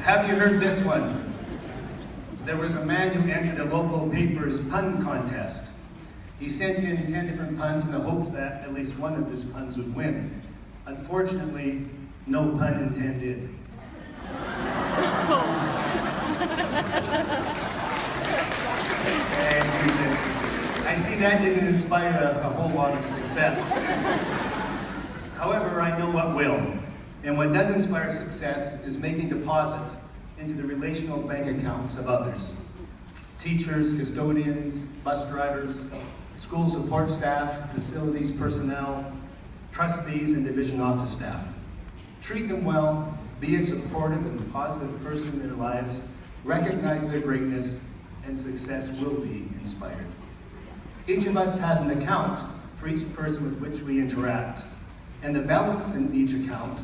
Have you heard this one? There was a man who entered a local paper's pun contest. He sent in 10 different puns in the hopes that at least one of his puns would win. Unfortunately, no pun intended. I see that didn't inspire a whole lot of success. However, I know what will. And what does inspire success is making deposits into the relational bank accounts of others. Teachers, custodians, bus drivers, school support staff, facilities personnel, trustees, and division office staff. Treat them well, be a supportive and positive person in their lives, recognize their greatness, and success will be inspired. Each of us has an account for each person with which we interact. And the balance in each account,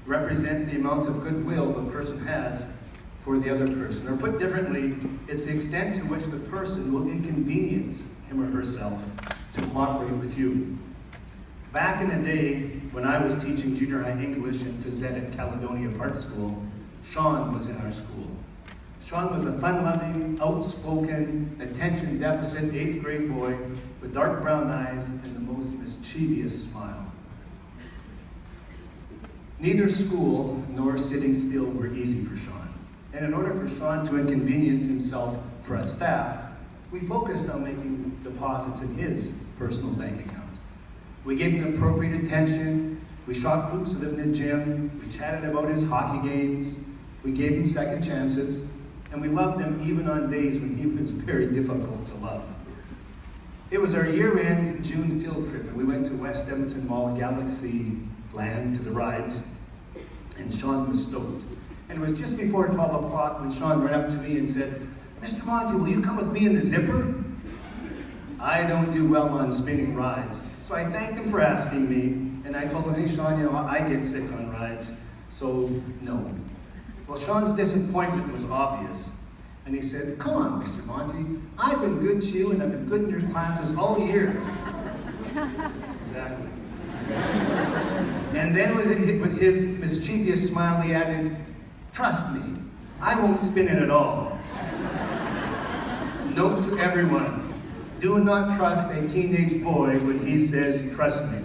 represents the amount of goodwill the person has for the other person. Or put differently, it's the extent to which the person will inconvenience him or herself to cooperate with you. Back in the day, when I was teaching junior high English and phys ed at Caledonia Park School, Sean was in our school. Sean was a fun-loving, outspoken, attention-deficit 8th grade boy with dark brown eyes and the most mischievous smile. Neither school nor sitting still were easy for Sean. And in order for Sean to inconvenience himself for us staff, we focused on making deposits in his personal bank account. We gave him appropriate attention, we shot hoops with him in the gym, we chatted about his hockey games, we gave him second chances, and we loved him even on days when he was very difficult to love. It was our year-end June field trip, and we went to West Edmonton Mall Galaxy Land to the rides, and Sean was stoked. And it was just before 12 o'clock when Sean ran up to me and said, "Mr. Monty, will you come with me in the zipper?" I don't do well on spinning rides, so I thanked him for asking me, and I told him, "Hey Sean, you know, I get sick on rides, so no." Well, Sean's disappointment was obvious, and he said, "Come on, Mr. Monty, I've been good to you and I've been good in your classes all year." Exactly. And then with his mischievous smile, he added, "Trust me, I won't spin it at all." Note to everyone, do not trust a teenage boy when he says, "Trust me."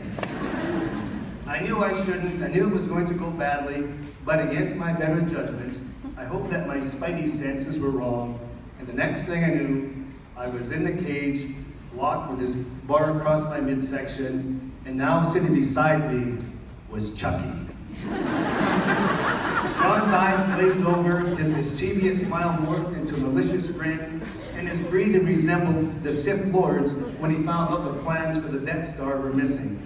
I knew I shouldn't, I knew it was going to go badly, but against my better judgment, I hope that my spidey senses were wrong, and the next thing I knew, I was in the cage, locked with this bar across my midsection, and now sitting beside me was Chucky. Sean's eyes glazed over, his mischievous smile morphed into a malicious grin, and his breathing resembled the Sith Lords when he found out the plans for the Death Star were missing.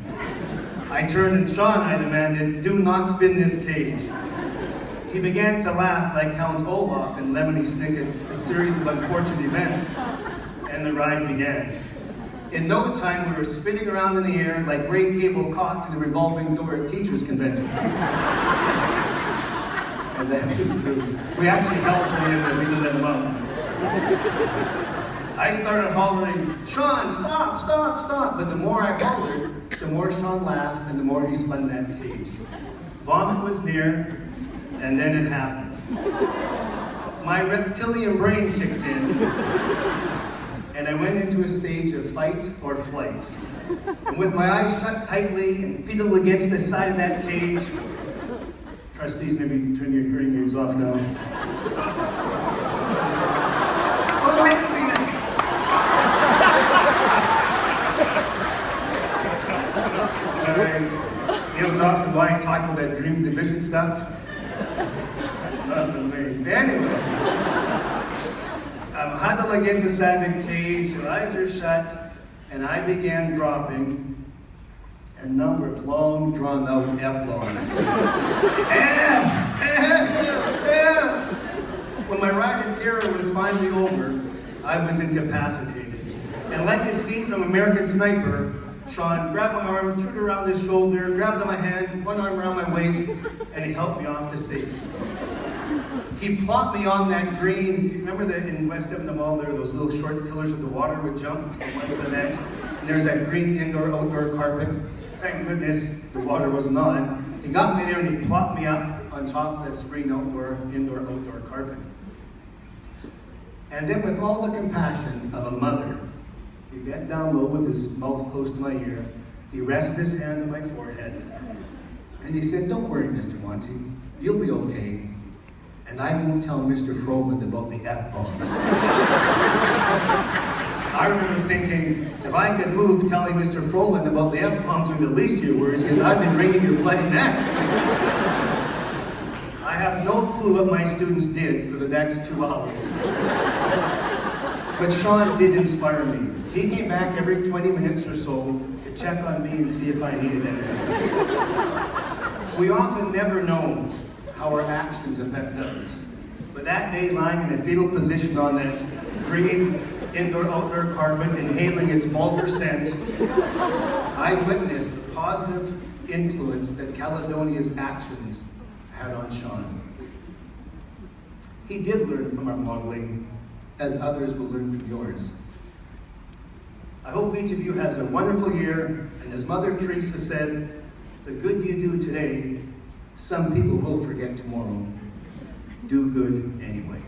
I turned and Sean, I demanded, "Do not spin this cage." He began to laugh like Count Olaf in Lemony Snicket's A Series of Unfortunate Events, and the ride began. In no time, we were spinning around in the air like Ray Cable caught to the revolving door at teachers' convention. And that is true. We actually held him and we didn't let him out. I started hollering, "Sean, stop, stop, stop!" But the more I hollered, the more Sean laughed and the more he spun that cage. Vomit was near, and then it happened. My reptilian brain kicked in, and I went into a stage of fight or flight. And with my eyes shut tightly and fetal against the side of that cage, trustees, maybe turn your hearing aids off now. Oh, wait a minute! All right. You know, Dr. Blind talking about that dream division stuff? Nothing me. Anyway. I'm huddled against the side of the cage, her eyes are shut, and I began dropping a number of long, drawn-out F-bombs. F! F! F! When my ride of terror was finally over, I was incapacitated. And like a scene from American Sniper, Sean grabbed my arm, threw it around his shoulder, grabbed on my hand, one arm around my waist, and he helped me off to safety. He plopped me on that green, remember that in West Edmonton Mall there were those little short pillars that the water would jump from one to the next? And there's that green indoor-outdoor carpet. Thank goodness the water wasn't on. He got me there and he plopped me up on top of the spring indoor-outdoor carpet. And then with all the compassion of a mother, he bent down low with his mouth close to my ear. He rested his hand on my forehead. And he said, "Don't worry, Mr. Monty. You'll be okay. And I won't tell Mr. Frohman about the F-bombs." I remember thinking, if I could move telling Mr. Frohman about the F-bombs are the least of your worries, because I've been wringing your bloody neck. I have no clue what my students did for the next 2 hours. But Sean did inspire me. He came back every 20 minutes or so to check on me and see if I needed anything. We often never know how our actions affect others. But that day, lying in a fetal position on that green indoor-outdoor carpet, inhaling its vulgar scent, I witnessed the positive influence that Caledonia's actions had on Sean. He did learn from our modeling, as others will learn from yours. I hope each of you has a wonderful year, and as Mother Teresa said, the good you do today, some people will forget tomorrow. Do good anyway.